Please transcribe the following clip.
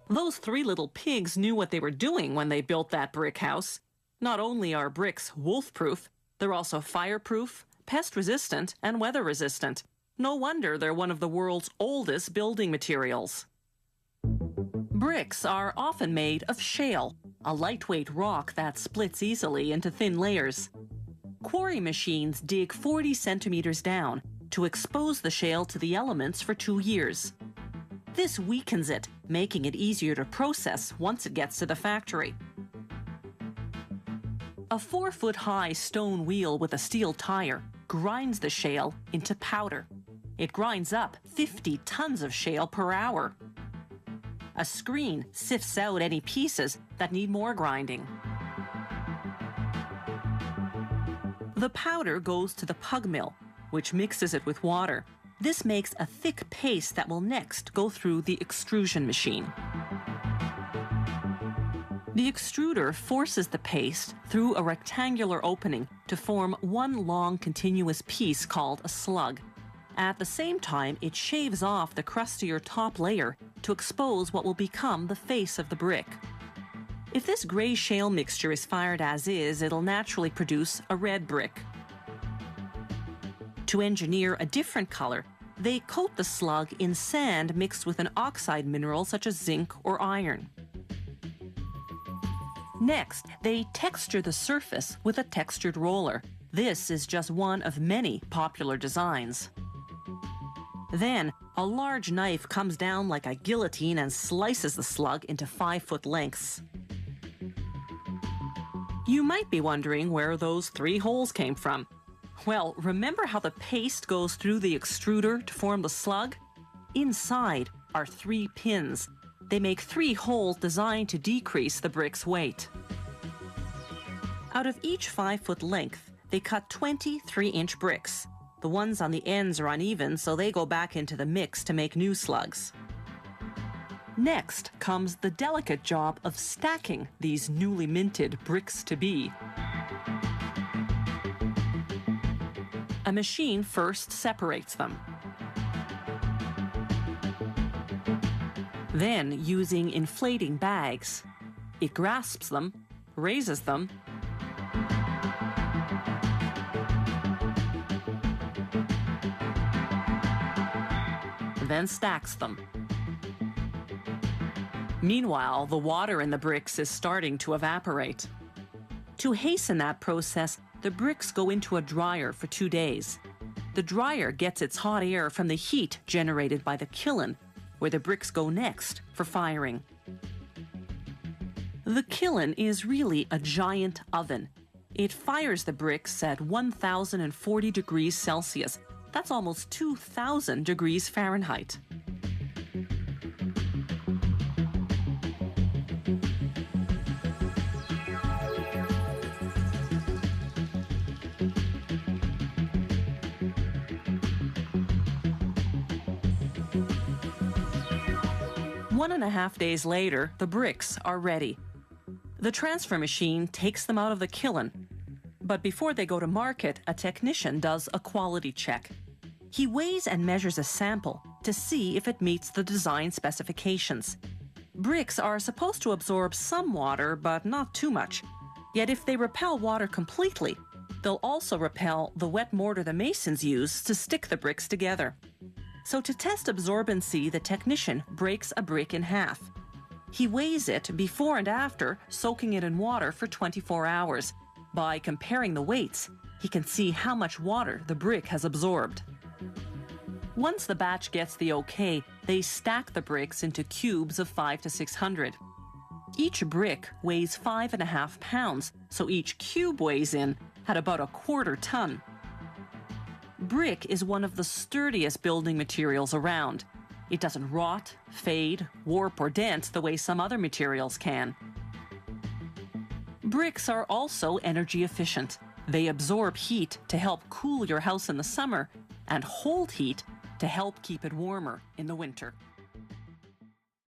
Those three little pigs knew what they were doing when they built that brick house. Not only are bricks wolf-proof, they're also fireproof, pest-resistant, and weather-resistant. No wonder they're one of the world's oldest building materials. Bricks are often made of shale, a lightweight rock that splits easily into thin layers. Quarry machines dig 40 centimeters down to expose the shale to the elements for 2 years. This weakens it, making it easier to process once it gets to the factory. A 4-foot-high stone wheel with a steel tire grinds the shale into powder. It grinds up 50 tons of shale per hour. A screen sifts out any pieces that need more grinding. The powder goes to the pug mill, which mixes it with water. This makes a thick paste that will next go through the extrusion machine. The extruder forces the paste through a rectangular opening to form one long continuous piece called a slug. At the same time, it shaves off the crustier top layer to expose what will become the face of the brick. If this gray shale mixture is fired as is, it'll naturally produce a red brick. To engineer a different color, they coat the slug in sand mixed with an oxide mineral such as zinc or iron. Next, they texture the surface with a textured roller. This is just one of many popular designs. Then, a large knife comes down like a guillotine and slices the slug into 5-foot lengths. You might be wondering where those 3 holes came from. Well, remember how the paste goes through the extruder to form the slug? Inside are 3 pins. They make 3 holes designed to decrease the brick's weight. Out of each 5-foot length, they cut 20 3-inch bricks. The ones on the ends are uneven, so they go back into the mix to make new slugs. Next comes the delicate job of stacking these newly minted bricks to be. A machine first separates them. Then, using inflating bags, it grasps them, raises them, then stacks them. Meanwhile, the water in the bricks is starting to evaporate. To hasten that process, the bricks go into a dryer for 2 days. The dryer gets its hot air from the heat generated by the kiln, where the bricks go next for firing. The kiln is really a giant oven. It fires the bricks at 1,040 degrees Celsius. That's almost 2,000 degrees Fahrenheit. One and a half days later, the bricks are ready. The transfer machine takes them out of the kiln. But before they go to market, a technician does a quality check. He weighs and measures a sample to see if it meets the design specifications. Bricks are supposed to absorb some water, but not too much. Yet if they repel water completely, they'll also repel the wet mortar the masons use to stick the bricks together. So to test absorbency, the technician breaks a brick in half. He weighs it before and after soaking it in water for 24 hours. By comparing the weights, he can see how much water the brick has absorbed. Once the batch gets the okay, they stack the bricks into cubes of 500 to 600. Each brick weighs 5.5 pounds, so each cube weighs in at about 1/4 ton. Brick is one of the sturdiest building materials around. It doesn't rot, fade, warp, or dent the way some other materials can. Bricks are also energy efficient. They absorb heat to help cool your house in the summer and hold heat to help keep it warmer in the winter.